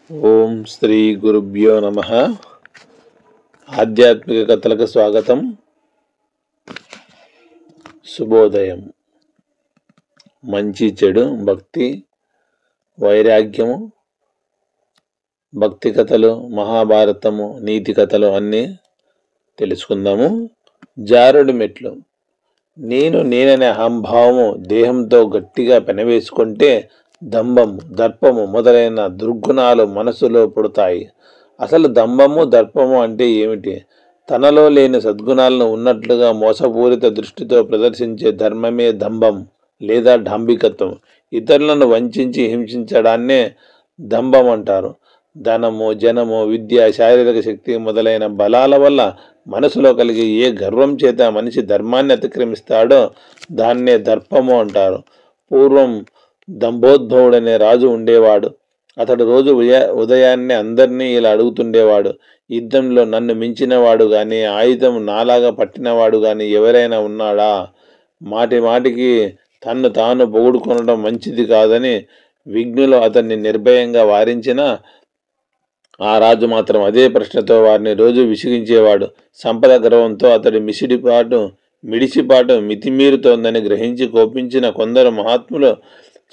ఓం శ్రీ గురుభ్యో నమ. ఆధ్యాత్మిక కథలకు స్వాగతం. శుభోదయం. మంచి చెడు, భక్తి, వైరాగ్యము, భక్తి కథలు, మహాభారతము, నీతి కథలు అన్నీ తెలుసుకుందాము. జారుడు మెట్లు. నేననే అహంభావము దేహంతో గట్టిగా పెనవేసుకుంటే దంభము, దర్పము మొదలైన దుర్గుణాలు మనసులో పుడతాయి. అసలు దంభము, దర్పము అంటే ఏమిటి? తనలో లేని సద్గుణాలను ఉన్నట్లుగా మోసపూరిత దృష్టితో ప్రదర్శించే ధర్మమే దంభం లేదా డాంబికత్వం. ఇతరులను వంచి హింసించడాన్నే దంభం అంటారు. ధనము, జనము, విద్య, శారీరక శక్తి మొదలైన బలాల వల్ల మనసులో కలిగే ఏ గర్వం చేత మనిషి ధర్మాన్ని అతిక్రమిస్తాడో దాన్నే దర్పము అంటారు. పూర్వం దంభోద్భవుడనే రాజు ఉండేవాడు. అతడు రోజు ఉదయాన్నే అందరినీ ఇలా అడుగుతుండేవాడు: యుద్ధంలో నన్ను మించినవాడు కానీ, ఆయుధం నాలాగా పట్టినవాడు కానీ ఎవరైనా ఉన్నాడా? మాటి మాటికి తన్ను తాను పొగుడుకొనడం మంచిది కాదని విఘ్నులు అతన్ని నిర్భయంగా వారించినా ఆ రాజు మాత్రం అదే ప్రశ్నతో వారిని రోజు విసిగించేవాడు. సంపద గర్వంతో అతడి మిడిసిపాటు మితిమీరుతోందని గ్రహించి కోపించిన కొందరు మహాత్ములు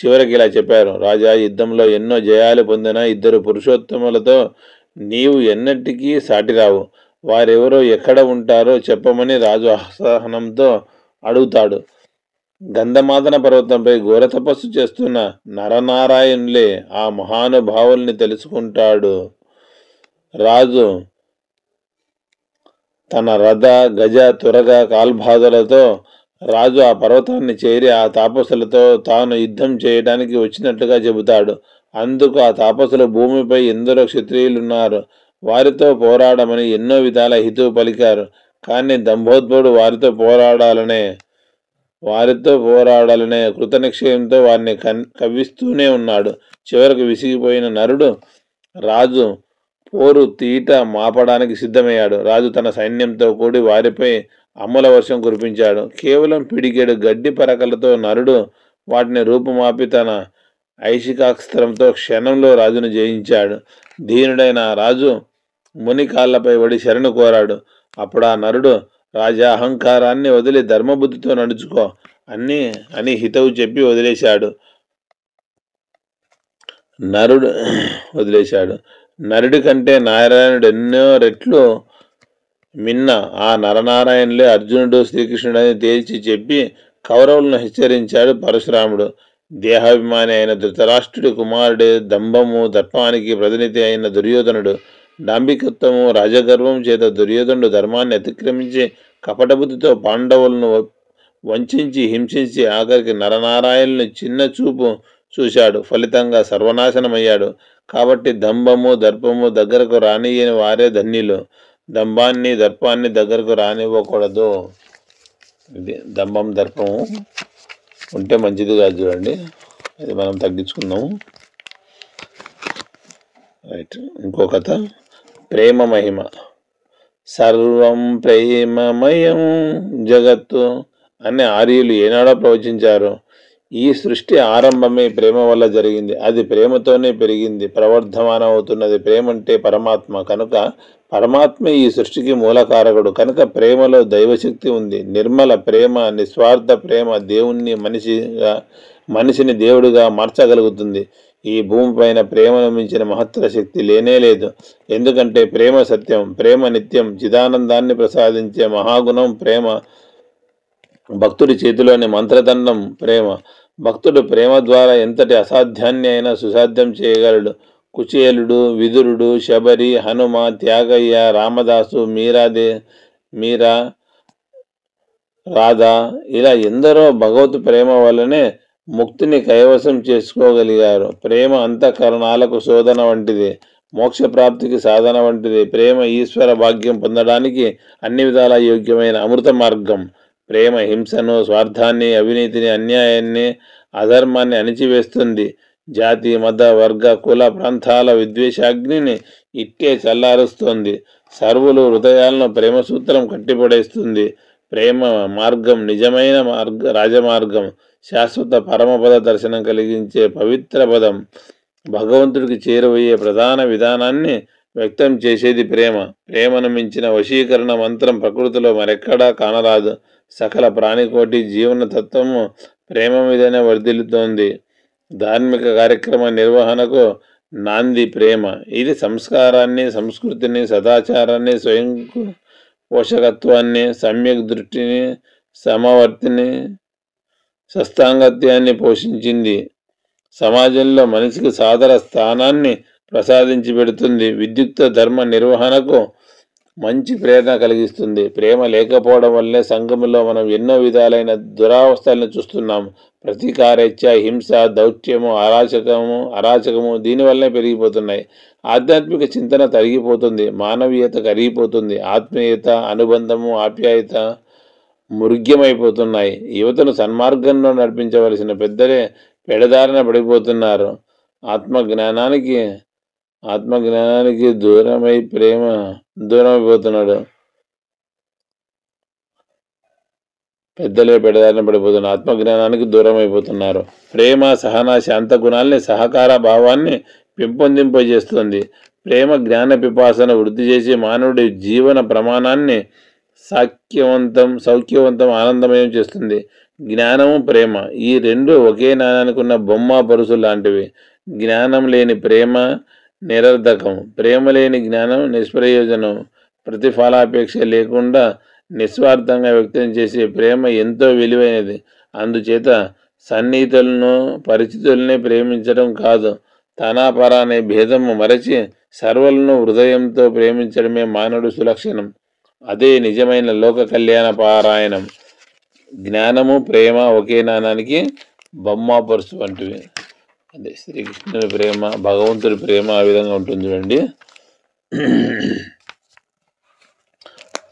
చివరికి ఇలా చెప్పారు: రాజా, యుద్ధంలో ఎన్నో జయాలు పొందిన ఇద్దరు పురుషోత్తములతో నీవు ఎన్నటికీ సాటిరావు. వారెవరో, ఎక్కడ ఉంటారో చెప్పమని రాజు అసహనంతో అడుగుతాడు. గంధమాదన పర్వతంపై ఘోర తపస్సు చేస్తున్న నరనారాయణులే ఆ మహానుభావుల్ని తెలుసుకుంటాడు. రాజు తన రథ, గజ, తురగ, కాల్బాధలతో రాజు ఆ పర్వతాన్ని చేరి ఆ తాపసులతో తాను యుద్ధం చేయడానికి వచ్చినట్లుగా చెబుతాడు. అందుకు ఆ తాపసులు భూమిపై ఎందరో క్షత్రియులున్నారు, వారితో పోరాడమని ఎన్నో విధాల హితువు పలికారు. కానీ దంభోద్భవుడు వారితో పోరాడాలనే కృతనిశ్చయంతో వారిని కవ్విస్తూనే ఉన్నాడు. చివరకు విసిగిపోయిన నరుడు రాజు పోరు తీట మాపడానికి సిద్ధమయ్యాడు. రాజు తన సైన్యంతో కూడి వారిపై అమ్ముల వర్షం కురిపించాడు. కేవలం పిడికెడు గడ్డి పరకలతో నరుడు వాటిని రూపుమాపి తన ఐశికాస్త్రంతో క్షణంలో రాజును జయించాడు. దీనుడైన రాజు ముని కాళ్లపై పడి శరణు కోరాడు. అప్పుడు ఆ నరుడు: రాజా, అహంకారాన్ని వదిలి ధర్మబుద్ధితో నడుచుకో అని హితవు చెప్పి వదిలేశాడు. నరుడి కంటే నారాయణుడు ఎన్నో రెట్లు మిన్న ఆ నరనారాయణులే అర్జునుడు, శ్రీకృష్ణుడని తేల్చి చెప్పి కౌరవులను హెచ్చరించాడు పరశురాముడు. దేహాభిమాని అయిన ధృతరాష్ట్రుడి కుమారుడే దంభము, దర్పానికి ప్రతినిధి అయిన దుర్యోధనుడు. డాంబికత్వము, రాజగర్వం చేత దుర్యోధనుడు ధర్మాన్ని అతిక్రమించి కపటబుద్ధితో పాండవులను వంచి హింసించి ఆఖరికి నరనారాయణుని చిన్న చూపు చూశాడు. ఫలితంగా సర్వనాశనమయ్యాడు. కాబట్టి దంభము, దర్పము దగ్గరకు రానియని వారే ధన్యులు. దంభాన్ని, దర్పాన్ని దగ్గరకు రానివ్వకూడదు. ఇది దంభం, దర్పము ఉంటే మంచిది కాదు. చూడండి, అది మనం తగ్గించుకుందాము. రైట్. ఇంకో కథ. ప్రేమ మహిమ. సర్వం ప్రేమమయం జగత్తు అని ఆర్యులు ఏనాడో ప్రవచించారు. ఈ సృష్టి ఆరంభమే ప్రేమ వల్ల జరిగింది. అది ప్రేమతోనే పెరిగింది, ప్రవర్ధమానం అవుతున్నది. ప్రేమ అంటే పరమాత్మ కనుక పరమాత్మ ఈ సృష్టికి మూలకారకుడు కనుక ప్రేమలో దైవశక్తి ఉంది. నిర్మల ప్రేమ, నిస్వార్థ ప్రేమ మనిషిని దేవుడిగా మార్చగలుగుతుంది. ఈ భూమిపైన ప్రేమను మించిన మహత్తర శక్తి లేనేలేదు. ఎందుకంటే ప్రేమ సత్యం, ప్రేమ నిత్యం, చిదానందాన్ని ప్రసాదించే మహాగుణం ప్రేమ. భక్తుడి చేతిలోని మంత్రదండం ప్రేమ. భక్తుడు ప్రేమ ద్వారా ఎంతటి అసాధ్యాన్ని అయినా సుసాధ్యం చేయగలడు. కుచేలుడు, విదురుడు, శబరి, హనుమ, త్యాగయ్య, రామదాసు, మీరా, రాధ ఇలా ఎందరో భగవత్ ప్రేమ వల్లనే ముక్తిని కైవసం చేసుకోగలిగారు. ప్రేమ అంతఃకరణాలకు శోధన వంటిది, మోక్షప్రాప్తికి సాధన వంటిది. ప్రేమ ఈశ్వర భాగ్యం పొందడానికి అన్ని విధాల యోగ్యమైన అమృత మార్గం. ప్రేమ హింసను, స్వార్థాన్ని, అవినీతిని, అన్యాయాన్ని, అధర్మాన్ని అణిచివేస్తుంది. జాతి, మత, వర్గ, కుల, ప్రాంతాల విద్వేషాగ్నిని ఇట్టే చల్లారుస్తుంది. సర్వులు హృదయాలను ప్రేమ సూత్రం కట్టిపడేస్తుంది. ప్రేమ మార్గం నిజమైన రాజమార్గం, శాశ్వత పరమపద దర్శనం కలిగించే పవిత్ర పదం. భగవంతుడికి చేరువయ్యే ప్రధాన విధానాన్ని వ్యక్తం చేసేది ప్రేమ. ప్రేమను మించిన వశీకరణ మంత్రం ప్రకృతిలో మరెక్కడా కానరాదు. సకల ప్రాణికోటి జీవన తత్వము ప్రేమ మీదనే వర్ధిల్లుతోంది. ధార్మిక కార్యక్రమ నిర్వహణకు నాంది ప్రేమ. ఇది సంస్కారాన్ని, సంస్కృతిని, సదాచారాన్ని, స్వయం పోషకత్వాన్ని, సమ్యక్ దృష్టిని, సమవర్తిని, సస్తాంగత్యాన్ని పోషించింది. సమాజంలో మనిషికి సాదర స్థానాన్ని ప్రసాదించి పెడుతుంది. విద్యుక్త ధర్మ నిర్వహణకు మంచి ప్రేరణ కలిగిస్తుంది. ప్రేమ లేకపోవడం వల్లే సంఘంలో మనం ఎన్నో విధాలైన దురావస్థలను చూస్తున్నాము. ప్రతీకారేచ్ఛ, హింస, దౌత్యము, అరాచకము దీనివల్లే పెరిగిపోతున్నాయి. ఆధ్యాత్మిక చింతన తరిగిపోతుంది. మానవీయత కరిగిపోతుంది. ఆత్మీయత, అనుబంధము, ఆప్యాయత మురుగ్యమైపోతున్నాయి. యువతను సన్మార్గంలో నడిపించవలసిన పెద్దలే పెడదారిన పడిపోతున్నారు. ఆత్మజ్ఞానానికి దూరమైపోతున్నాడు. పెద్దలే పెడదారిన పడిపోతున్నారు. ఆత్మజ్ఞానానికి దూరమైపోతున్నారు. ప్రేమ, సహన, శాంత గుణాల్ని, సహకార భావాన్ని పెంపొందింపజేస్తుంది. ప్రేమ జ్ఞాన పిపాసను వృద్ధి చేసి మానవుడి జీవన ప్రమాణాన్ని సౌఖ్యవంతం, ఆనందమయం చేస్తుంది. జ్ఞానము, ప్రేమ ఈ రెండు ఒకే నాణానికి ఉన్న బొమ్మ పరుసు లాంటివి. జ్ఞానం లేని ప్రేమ నిరర్ధకం. ప్రేమ లేని జ్ఞానం నిష్ప్రయోజనం. ప్రతిఫలాపేక్ష లేకుండా నిస్వార్థంగా వ్యక్తం చేసే ప్రేమ ఎంతో విలువైనది. అందుచేత సన్నిహితులను, పరిచితుల్ని ప్రేమించడం కాదు, తనాపర అనే భేదము మరచి సర్వలను హృదయంతో ప్రేమించడమే మానవుడి సులక్షణం. అదే నిజమైన లోక కళ్యాణ పారాయణం. జ్ఞానము, ప్రేమ ఒకే నాణానికి బొమ్మ పరుసు వంటివి. అదే శ్రీకృష్ణుని ప్రేమ, భగవంతుడి ప్రేమ ఆ విధంగా ఉంటుంది చూడండి.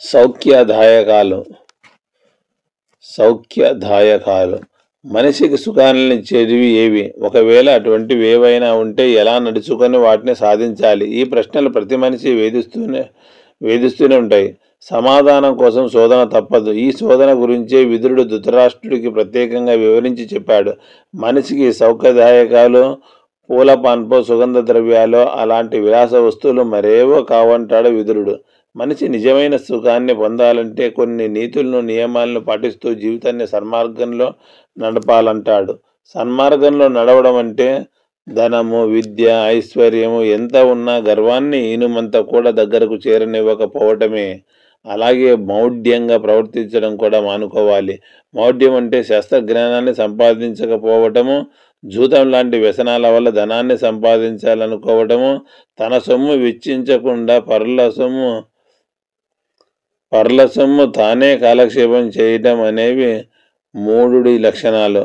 సౌఖ్యదాయకాలు మనిషికి సుఖాన్ని ఇచ్చేవి ఏవి? ఒకవేళ అటువంటివి ఏవైనా ఉంటే ఎలా నడుచుకొని వాటిని సాధించాలి? ఈ ప్రశ్నలు ప్రతి మనిషి వేధిస్తూనే ఉంటాయి. సమాధానం కోసం శోధన తప్పదు. ఈ శోధన గురించే విదురుడు ధృతరాష్ట్రుడికి ప్రత్యేకంగా వివరించి చెప్పాడు. మనిషికి సౌఖ్యదాయకాలు, పూల పాన్పో, సుగంధ ద్రవ్యాలు అలాంటి విలాస వస్తువులు మరేవో కావంటాడు విదురుడు. మనిషి నిజమైన సుఖాన్ని పొందాలంటే కొన్ని నీతులను, నియమాలను పాటిస్తూ జీవితాన్ని సన్మార్గంలో నడపాలంటాడు. సన్మార్గంలో నడవడం అంటే ధనము, విద్య, ఐశ్వర్యము ఎంత ఉన్నా గర్వాన్ని ఈనుమంత కూడా దగ్గరకు చేరనివ్వకపోవటమే. అలాగే మౌఢ్యంగా ప్రవర్తించడం కూడా మానుకోవాలి. మౌఢ్యం అంటే శాస్త్రజ్ఞానాన్ని సంపాదించకపోవటము, జూతం లాంటి వ్యసనాల వల్ల ధనాన్ని సంపాదించాలనుకోవటము, తన సొమ్ము వెచ్చించకుండా పరుల సొమ్ము తానే కాలక్షేపం చేయటం అనేవి మూఢుడి లక్షణాలు.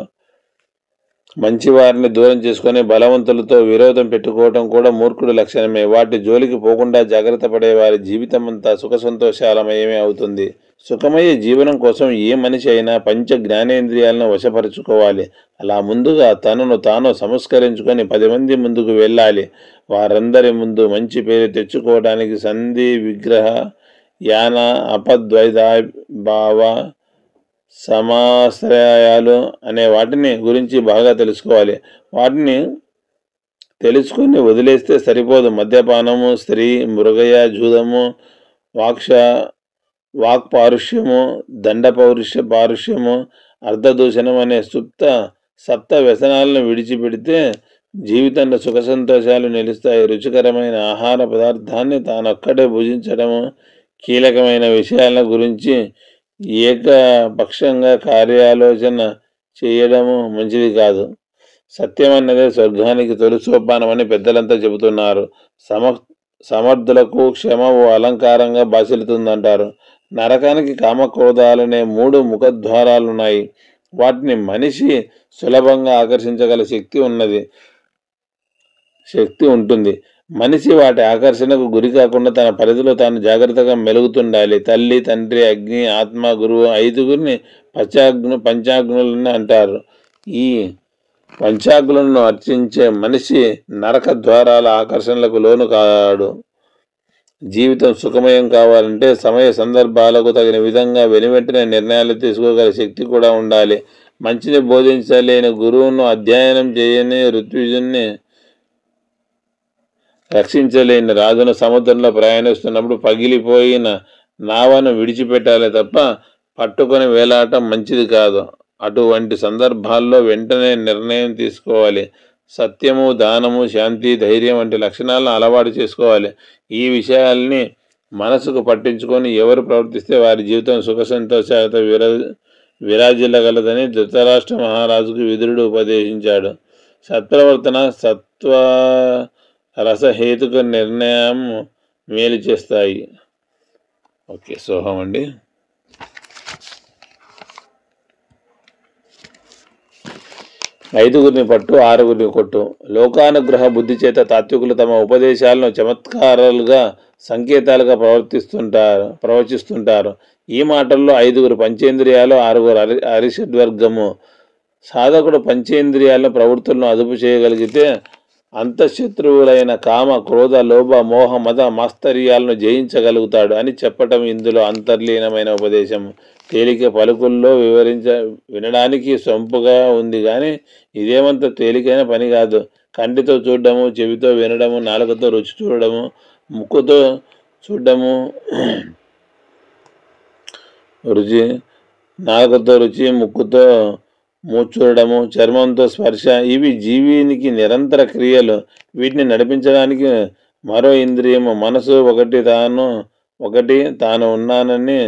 మంచివారిని దూరం చేసుకొని బలవంతులతో విరోధం పెట్టుకోవటం కూడా మూర్ఖుడి లక్షణమే. వాటి జోలికి పోకుండా జాగ్రత్త పడే వారి జీవితం అంతా సుఖ సంతోషాలమయమే అవుతుంది. సుఖమయ్యే జీవనం కోసం ఏ మనిషి అయినా పంచ జ్ఞానేంద్రియాలను వశపరుచుకోవాలి. అలా ముందుగా తనను తాను సంస్కరించుకొని 10 మంది ముందుకు వెళ్ళాలి. వారందరి ముందు మంచి పేరు తెచ్చుకోవడానికి సంధి, విగ్రహ, యాన, అపద్వైతాభావ, సమాశ్రయాలు అనే వాటిని గురించి బాగా తెలుసుకోవాలి. వాటిని తెలుసుకొని వదిలేస్తే సరిపోదు. మద్యపానము, స్త్రీ, మృగయ, జూదము, వాక్పారుష్యము, పారుష్యము, అర్ధదూషణం అనే సప్త వ్యసనాలను విడిచిపెడితే జీవితంలో సుఖ సంతోషాలు నిలుస్తాయి. రుచికరమైన ఆహార పదార్థాన్ని తానొక్కడే భుజించడము, కీలకమైన విషయాల గురించి ఏకపక్షంగా కార్యాలోచన చేయడము మంచిది కాదు. సత్యం అన్నదే స్వర్గానికి తొలి సోపానమని పెద్దలంతా చెబుతున్నారు. సమర్థులకు క్షమ ఓ అలంకారంగా బాసిల్లుతుందంటారు. నరకానికి కామక్రోధాలనే 3 ముఖద్వారాలున్నాయి. వాటిని మనిషి సులభంగా ఆకర్షించగల శక్తి ఉంటుంది. మనిషి వాటి ఆకర్షణకు గురి కాకుండా తన పరిధిలో తాను జాగ్రత్తగా మెలుగుతుండాలి. తల్లి, తండ్రి, అగ్ని, ఆత్మ, గురువు 5గురిని పంచాగ్నులని అంటారు. ఈ పంచాగ్నులను అర్చించే మనిషి నరక ద్వారాల ఆకర్షణలకు లోను కాడు. జీవితం సుఖమయం కావాలంటే సమయ సందర్భాలకు తగిన విధంగా వెనువెంటనే నిర్ణయాలు తీసుకోగల శక్తి కూడా ఉండాలి. మంచిని బోధించలేని గురువును, అధ్యయనం చేయని ఋత్విజుని రక్షించలేని రాజును సముద్రంలో ప్రయాణిస్తున్నప్పుడు పగిలిపోయిన నావను విడిచిపెట్టాలి తప్ప పట్టుకొని వేలాడటం మంచిది కాదు. అటువంటి సందర్భాల్లో వెంటనే నిర్ణయం తీసుకోవాలి. సత్యము, దానము, శాంతి, ధైర్యం వంటి లక్షణాలను అలవాటు చేసుకోవాలి. ఈ విషయాల్ని మనసుకు పట్టించుకొని ఎవరు ప్రవర్తిస్తే వారి జీవితం సుఖ సంతోషాలతో విరాజిల్లగలదని ధృతరాష్ట్ర మహారాజుకు విదురుడు ఉపదేశించాడు. సత్ప్రవర్తన, సత్వ రసహేతుక నిర్ణయం మేలు చేస్తాయి. ఓకే, సోహం అండి. ఐదుగురిని పట్టు, ఆరుగురిని కొట్టు. లోకానుగ్రహ బుద్ధి చేత తాత్వికులు తమ ఉపదేశాలను చమత్కారాలుగా, సంకేతాలుగా ప్రవచిస్తుంటారు. ఈ మాటల్లో ఐదుగురు పంచేంద్రియాలు, ఆరుగురు అరిషడ్వర్గము. సాధకుడు పంచేంద్రియాలను, ప్రవృత్తులను అదుపు చేయగలిగితే అంతఃశత్రువులైన కామ, క్రోధ, లోభ, మోహ, మద, మాస్తర్యాలను జయించగలుగుతాడు అని చెప్పటం ఇందులో అంతర్లీనమైన ఉపదేశం. తేలిక పలుకుల్లో వినడానికి సొంపుగా ఉంది కానీ ఇదేమంత తేలికైన పని కాదు. కంటితో చూడడము, చెవితో వినడము, నాలుకతో రుచి చూడడము, ముక్కుతో చూడడము, నాలుకతో రుచి, ముక్కుతో మూచూడము, చర్మంతో స్పర్శ, ఇవి జీవినికి నిరంతర క్రియలు. వీటిని నడిపించడానికి మరో ఇంద్రియము మనసు ఒకటి తాను ఉన్నానని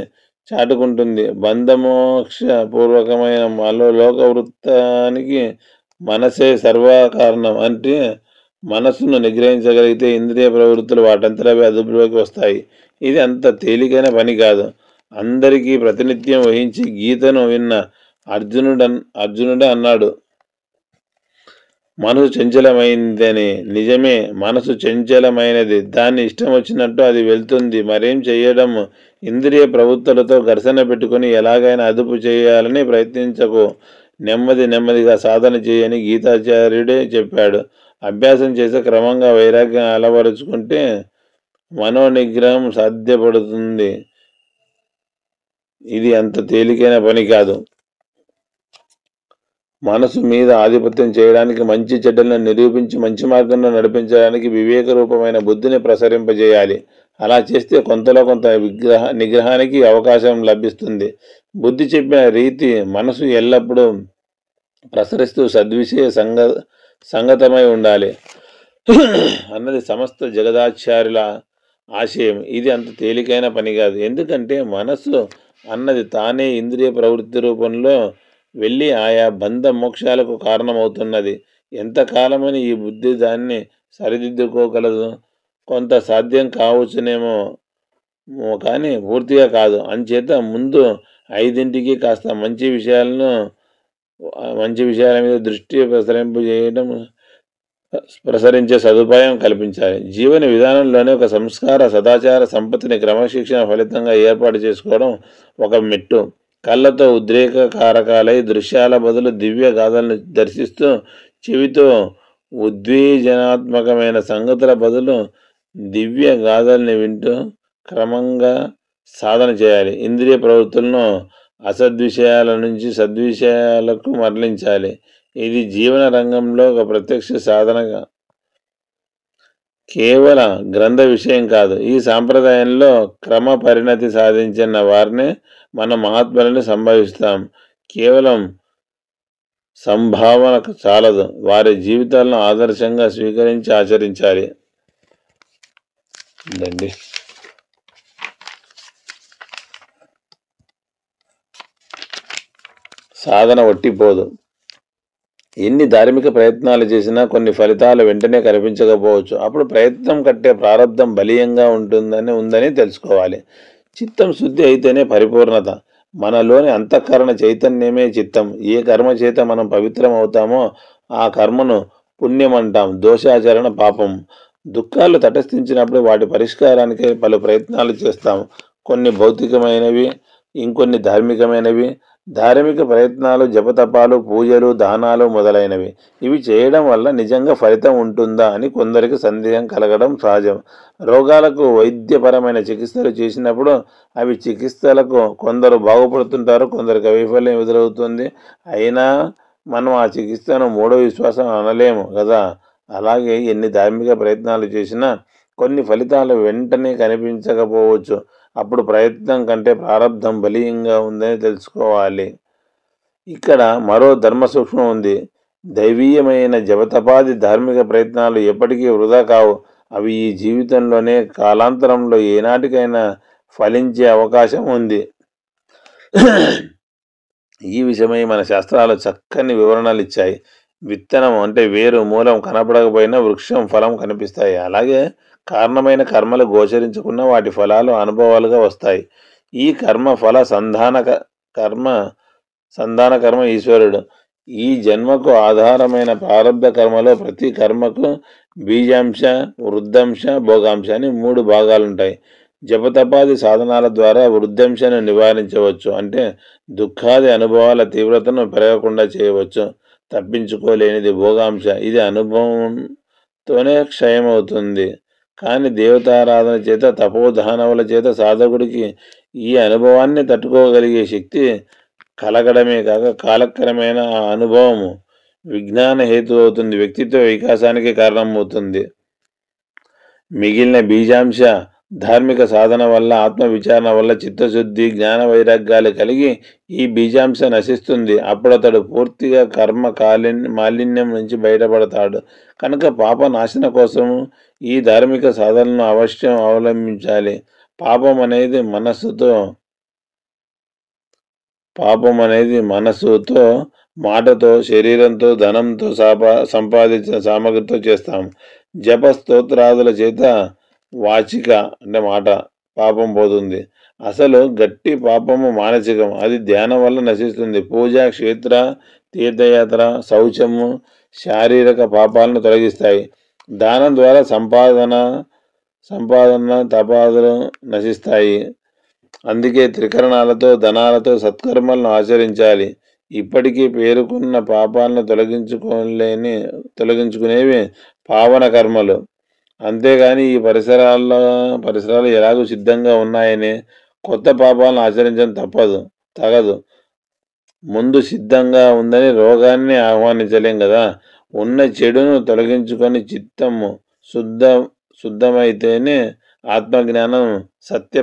చాటుకుంటుంది. బంధమోక్ష పూర్వకమైన లోకవృత్తానికి మనసే సర్వకారణం. అంటే మనస్సును నిగ్రహించగలిగితే ఇంద్రియ ప్రవృత్తులు వాటంతరవే అదుపులోకి వస్తాయి. ఇది అంత తేలికైన పని కాదు. అందరికీ ప్రాతినిధ్యం వహించి గీతను విన్న అర్జునుడే అన్నాడు, మనసు చంచలమైందని. నిజమే, మనసు చంచలమైనది. దాన్ని ఇష్టం వచ్చినట్టు అది వెళ్తుంది. మరేం చేయడం? ఇంద్రియ ప్రవృత్తులతో ఘర్షణ పెట్టుకుని ఎలాగైనా అదుపు చేయాలని ప్రయత్నించకు. నెమ్మదిగా సాధన చేయని గీతాచార్యుడే చెప్పాడు. అభ్యాసం చేసి క్రమంగా వైరాగ్యం అలవరుచుకుంటే మనోనిగ్రహం సాధ్యపడుతుంది. ఇది అంత తేలికైన పని కాదు. మనసు మీద ఆధిపత్యం చేయడానికి, మంచి చెడ్డలను నిరూపించి మంచి మార్గంలో నడిపించడానికి వివేక రూపమైన బుద్ధిని ప్రసరింపజేయాలి. అలా చేస్తే కొంతలో కొంత నిగ్రహానికి అవకాశం లభిస్తుంది. బుద్ధి చెప్పిన రీతి మనసు ఎల్లప్పుడూ ప్రసరిస్తూ సద్విషయ సంగతమై ఉండాలి అన్నది సమస్త జగదాచార్యుల ఆశయం. ఇది అంత తేలికైన పని కాదు. ఎందుకంటే మనస్సు అన్నది తానే ఇంద్రియ ప్రవృత్తి రూపంలో వెళ్ళి ఆయా బంధ మోక్షాలకు కారణమవుతున్నది. ఎంతకాలమని ఈ బుద్ధి దాన్ని సరిదిద్దుకోగలదు? కొంత సాధ్యం కావచ్చునేమో కానీ పూర్తిగా కాదు. అంచేత ముందు 5ంటికి కాస్త మంచి విషయాల మీద దృష్టి ప్రసరించే సదుపాయం కల్పించాలి. జీవన విధానంలోనే ఒక సంస్కార, సదాచార సంపత్తిని క్రమశిక్షణ ఫలితంగా ఏర్పాటు చేసుకోవడం ఒక మెట్టు. కళ్ళతో ఉద్రేక కారకాలై దృశ్యాల బదులు దివ్య గాథలను దర్శిస్తూ, చెవితో ఉద్వేజనాత్మకమైన సంగతుల బదులు దివ్య గాథల్ని వింటూ క్రమంగా సాధన చేయాలి. ఇంద్రియ ప్రవృత్తులను అసద్విషయాల నుంచి సద్విషయాలకు మరలించాలి. ఇది జీవన రంగంలో ఒక ప్రత్యక్ష సాధనగా, కేవల గ్రంథ విషయం కాదు. ఈ సాంప్రదాయంలో క్రమ పరిణతి సాధించిన వారిని మన మహాత్ములని సంభావిస్తాం. కేవలం సంభావన చాలదు, వారి జీవితాలను ఆదర్శంగా స్వీకరించి ఆచరించాలి. సాధన ఒట్టిపోదు. ఎన్ని ధార్మిక ప్రయత్నాలు చేసినా కొన్ని ఫలితాలు వెంటనే కనిపించకపోవచ్చు. అప్పుడు ప్రయత్నం కట్టే ప్రారంధం బలీయంగా ఉందని తెలుసుకోవాలి. చిత్తం శుద్ధి అయితేనే పరిపూర్ణత. మనలోని అంతఃకరణ చైతన్యమే చిత్తం. ఏ కర్మ చేత మనం పవిత్రం అవుతామో ఆ కర్మను పుణ్యం అంటాం, దోషాచరణ పాపం. దుఃఖాలు తటస్థించినప్పుడు వాటి పరిష్కారానికి పలు ప్రయత్నాలు చేస్తాం. కొన్ని భౌతికమైనవి, ఇంకొన్ని ధార్మికమైనవి. ధార్మిక ప్రయత్నాలు జపతపాలు, పూజలు, దానాలు మొదలైనవి. ఇవి చేయడం వల్ల నిజంగా ఫలితం ఉంటుందా అని కొందరికి సందేహం కలగడం సహజం. రోగాలకు వైద్యపరమైన చికిత్సలు చేసినప్పుడు అవి చికిత్సలకు కొందరు బాగుపడుతుంటారు, కొందరికి వైఫల్యం ఎదురవుతుంది. అయినా మనం ఆ చికిత్సను మూఢ విశ్వాసం అనలేము కదా. అలాగే ఎన్ని ధార్మిక ప్రయత్నాలు చేసినా కొన్ని ఫలితాలు వెంటనే కనిపించకపోవచ్చు. అప్పుడు ప్రయత్నం కంటే ప్రారంధం బలీయంగా ఉందని తెలుసుకోవాలి. ఇక్కడ మరో ధర్మ సూక్ష్మం ఉంది. దైవీయమైన జపతపాది ధార్మిక ప్రయత్నాలు ఎప్పటికీ వృధా కావు. అవి ఈ జీవితంలోనే కాలాంతరంలో ఏనాటికైనా ఫలించే అవకాశం ఉంది. ఈ విషయమై మన శాస్త్రాలు చక్కని వివరణలు ఇచ్చాయి. విత్తనం అంటే వేరు, మూలం కనపడకపోయినా వృక్షం ఫలం కనిపిస్తాయి. అలాగే కారణమైన కర్మలు గోచరించుకున్న వాటి ఫలాలు అనుభవాలుగా వస్తాయి. ఈ సంధాన కర్మ ఈశ్వరుడు. ఈ జన్మకు ఆధారమైన ప్రారంభ కర్మలో ప్రతి కర్మకు బీజాంశ, వృద్ధాంశ, భోగాంశ అని 3 భాగాలుంటాయి. జపతపాది సాధనాల ద్వారా వృద్ధాంశను నివారించవచ్చు. అంటే దుఃఖాది అనుభవాల తీవ్రతను పెరగకుండా చేయవచ్చు. తప్పించుకోలేనిది భోగాంశ. ఇది అనుభవంతోనే క్షయమవుతుంది. కానీ దేవతారాధన చేత, తపోదానముల చేత సాధకుడికి ఈ అనుభవాన్ని తట్టుకోగలిగే శక్తి కలగడమే కాక కాలక్రమేణ ఆ అనుభవము విజ్ఞాన హేతు అవుతుంది, వ్యక్తిత్వ వికాసానికి కారణమవుతుంది. మిగిలిన బీజాంశ ధార్మిక సాధన వల్ల, ఆత్మ విచారణ వల్ల చిత్తశుద్ధి, జ్ఞాన వైరాగ్యాలు కలిగి ఈ బీజాంశ నశిస్తుంది. అప్పుడు అతడు పూర్తిగా కర్మ మాలిన్యం నుంచి బయటపడతాడు. కనుక పాప నాశన కోసం ఈ ధార్మిక సాధనలను అవశ్యం అవలంబించాలి. పాపం అనేది మనసుతో, మాటతో, శరీరంతో, ధనంతో, సంపాదించిన సామగ్రితో చేస్తాం. జప స్తోత్రాదుల చేత వాచిక అంటే మాట పాపం పోతుంది. అసలు గట్టి పాపము మానసికం. అది ధ్యానం వల్ల నశిస్తుంది. పూజ, క్షేత్ర, తీర్థయాత్ర, శౌచము శారీరక పాపాలను తొలగిస్తాయి. దానం ద్వారా సంపాదన తపాదులు నశిస్తాయి. అందుకే త్రికరణాలతో, ధనాలతో సత్కర్మలను ఆచరించాలి. ఇప్పటికీ పేరుకున్న పాపాలను తొలగించుకునేవి పావన కర్మలు. అంతేగాని ఈ పరిసరాలు ఎలాగూ సిద్ధంగా ఉన్నాయని కొత్త పాపాలను ఆచరించడం తగదు. ముందు సిద్ధంగా ఉందని రోగాన్ని ఆహ్వానించలేం కదా. ఉన్న చెడును తొలగించుకొని చిత్తము శుద్ధమైతేనే ఆత్మజ్ఞానం సత్య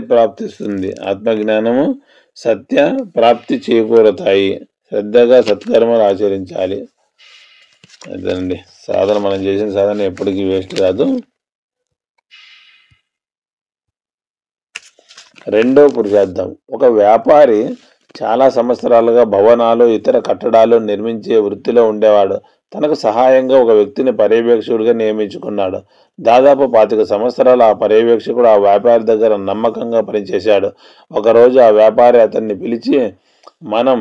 ప్రాప్తి చేకూరతాయి. శ్రద్ధగా సత్కర్మలు ఆచరించాలి. అదేనండి సాధన. మనం చేసిన సాధన ఎప్పటికీ వేస్ట్ కాదు. రెండో పురుషార్థం. ఒక వ్యాపారి చాలా సంవత్సరాలుగా భవనాలు, ఇతర కట్టడాలు నిర్మించే వృత్తిలో ఉండేవాడు. తనకు సహాయంగా ఒక వ్యక్తిని పర్యవేక్షకుడిగా నియమించుకున్నాడు. దాదాపు 25 సంవత్సరాలు ఆ పర్యవేక్షకుడు ఆ వ్యాపారి దగ్గర నమ్మకంగా పనిచేశాడు. ఒకరోజు ఆ వ్యాపారి అతన్ని పిలిచి, మనం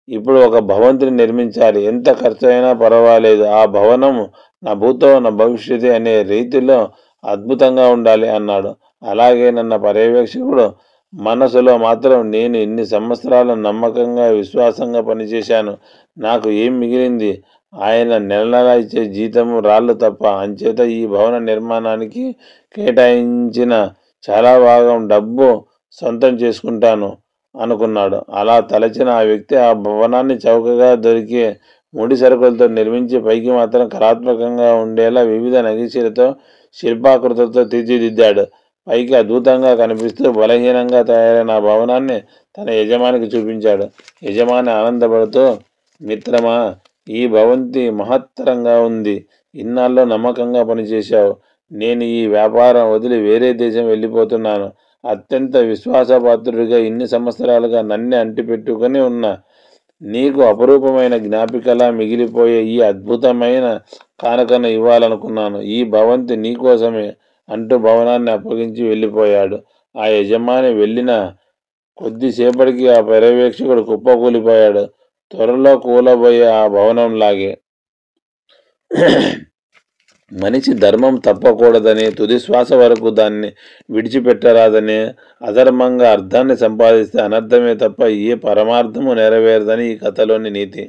ఇప్పుడు ఒక భవంతిని నిర్మించాలి. ఎంత ఖర్చు అయినా పర్వాలేదు. ఆ భవనం నా భూతో నా భవిష్యత్తు అనే రీతిలో అద్భుతంగా ఉండాలి అన్నాడు. అలాగే నన్న పర్యవేక్షకుడు మనసులో మాత్రం, నేను ఇన్ని సంవత్సరాలు నమ్మకంగా, విశ్వాసంగా పనిచేశాను. నాకు ఏం మిగిలింది? ఆయన నెల ఇచ్చే జీతము రాళ్ళు తప్ప. అంచేత ఈ భవన నిర్మాణానికి కేటాయించిన చాలా భాగం డబ్బు సొంతం చేసుకుంటాను అనుకున్నాడు. అలా తలచిన ఆ వ్యక్తి ఆ భవనాన్ని చౌకగా దొరికే ముడి సరుకులతో నిర్మించి, పైకి మాత్రం కళాత్మకంగా ఉండేలా వివిధ నగిశీలతో, శిల్పాకృతులతో తీర్చిదిద్దాడు. పైకి అద్భుతంగా కనిపిస్తూ బలహీనంగా తయారైన ఆ భవనాన్ని తన యజమానికి చూపించాడు. యజమాని ఆనందపడుతూ, మిత్రమా, ఈ భవంతి మహత్తరంగా ఉంది. ఇన్నాళ్ళు నమ్మకంగా పనిచేశావు. నేను ఈ వ్యాపారం వదిలి వేరే దేశం వెళ్ళిపోతున్నాను. అత్యంత విశ్వాసపాత్రుడిగా ఇన్ని సంవత్సరాలుగా నన్నే అంటిపెట్టుకుని ఉన్న నీకు అపరూపమైన జ్ఞాపికలా మిగిలిపోయే ఈ అద్భుతమైన కానుకను ఇవ్వాలనుకున్నాను. ఈ భవంతి నీకోసమే అంటూ భవనాన్ని అప్పగించి వెళ్ళిపోయాడు. ఆ యజమాని వెళ్ళిన కొద్దిసేపటికి ఆ పర్యవేక్షకుడు కుప్పకూలిపోయాడు. త్వరలో కూలబోయే ఆ భవనంలాగే. మనిషి ధర్మం తప్పకూడదని, తుది శ్వాస వరకు దాన్ని విడిచిపెట్టరాదని, అధర్మంగా అర్థాన్ని సంపాదిస్తే అనర్థమే తప్ప ఏ పరమార్థము నెరవేరదని ఈ కథలోని నీతి.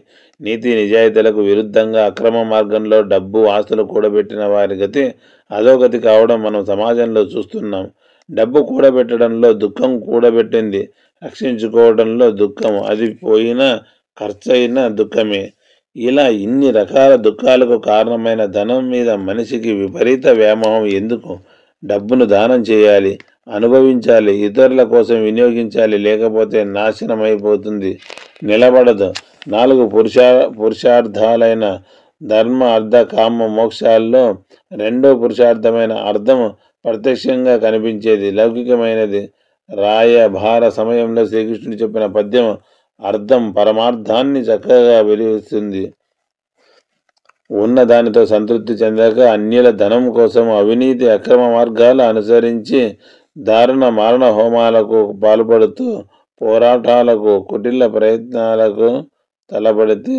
నిజాయితీలకు విరుద్ధంగా అక్రమ మార్గంలో డబ్బు, ఆస్తులు కూడబెట్టిన వారి గతి అధోగతి కావడం మనం సమాజంలో చూస్తున్నాం. డబ్బు కూడబెట్టడంలో దుఃఖం, కూడబెట్టింది రక్షించుకోవడంలో దుఃఖం, అది పోయినా ఖర్చయిన దుఃఖమే. ఇలా ఇన్ని రకాల దుఃఖాలకు కారణమైన ధనం మీద మనిషికి విపరీత వ్యామోహం ఎందుకు? డబ్బును దానం చేయాలి, అనుభవించాలి, ఇతరుల కోసం వినియోగించాలి, లేకపోతే నాశనమైపోతుంది, నిలబడదు. 4 పురుషార్థాలైన ధర్మ, అర్థ, కామ, మోక్షాల్లో రెండో పురుషార్థమైన అర్థం ప్రత్యక్షంగా కనిపించేది లౌకికమైనది. రాయభార సమయంలో శ్రీకృష్ణుడు చెప్పిన పద్యం అర్థం పరమార్థాన్ని చక్కగా వెలిగిస్తుంది. ఉన్న దానితో సంతృప్తి చెందాక అన్యుల ధనం కోసం అవినీతి అక్రమ మార్గాలు అనుసరించి దారుణ మారణ హోమాలకు పాల్పడుతూ పోరాటాలకు కుటిల ప్రయత్నాలకు తలపడితే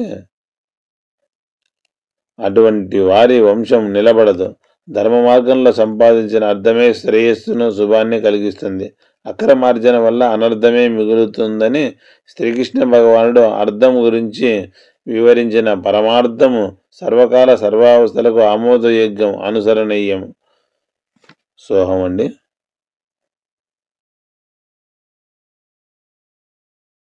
అటువంటి వారి వంశం నిలబడదు. ధర్మ మార్గంలో సంపాదించిన అర్థమే శ్రేయస్సును శుభాన్ని కలిగిస్తుంది. అక్రమార్జన వల్ల అనర్థమే మిగులుతుందని శ్రీకృష్ణ భగవానుడు అర్థం గురించి వివరించిన పరమార్థము సర్వకాల సర్వావస్థలకు ఆమోదయోగ్యం, అనుసరణీయం. సోహం అండి.